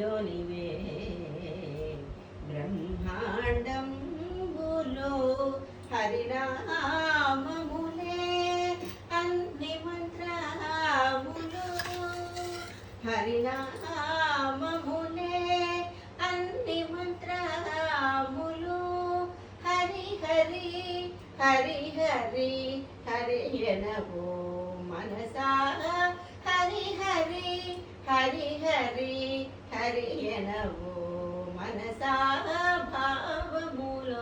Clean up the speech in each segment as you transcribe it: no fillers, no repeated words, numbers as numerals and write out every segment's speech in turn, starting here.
నీలోనివే బ్రహ్మాండంబులో హరినామములే అన్ని మంత్రములు హరినామములే అన్ని మంత్రములు హరి హరి హరి హరి హరియనవో మనసా హరి హరి హరి హరి హరియనవో మనసా భావములోన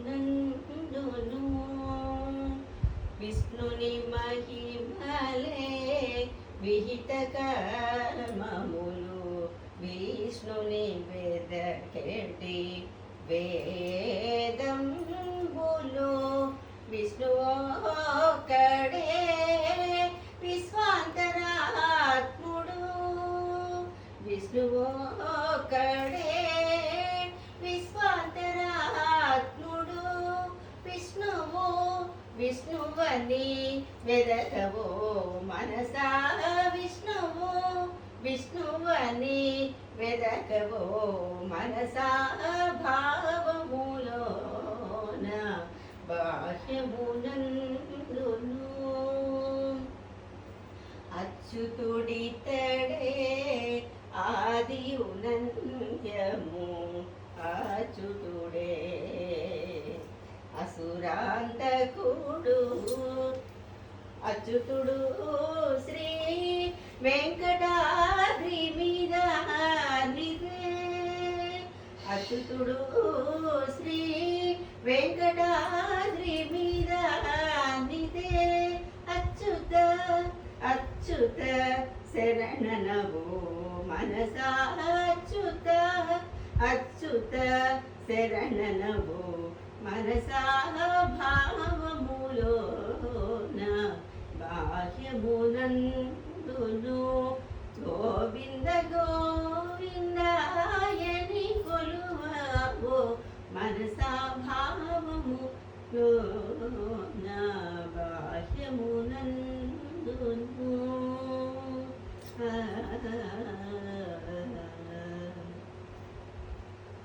బాహ్యమునందును విష్ణుని మహిమలే విహిత కర్మములు విష్ణుని వెదకెటి వేదంబులు విష్ణువొక్కడే విశ్వాంతరాత్ముడు విష్ణువొక్కడే విశ్వాంతరాత్ముడు విష్ణువు విష్ణువని వెదకవో మనసా విష్ణువు విష్ణువని వెదకవో మనసా భావములోన బాహ్యమునందును అచ్యుతుడితడే ఆదియునంత్యము అచ్యుతుడే అసురాంతకుడు అచ్యుతుడు శ్రీ వెంకటాద్రి మీద నిదే అచ్యుతుడు శ్రీ వెంకటాద్రి మీద నిదే అచ్యుత అచ్యుత శరణనవో మనసా అచ్యుత అచ్యుత శరణనవో మనసా భావములోన బాహ్యమునందును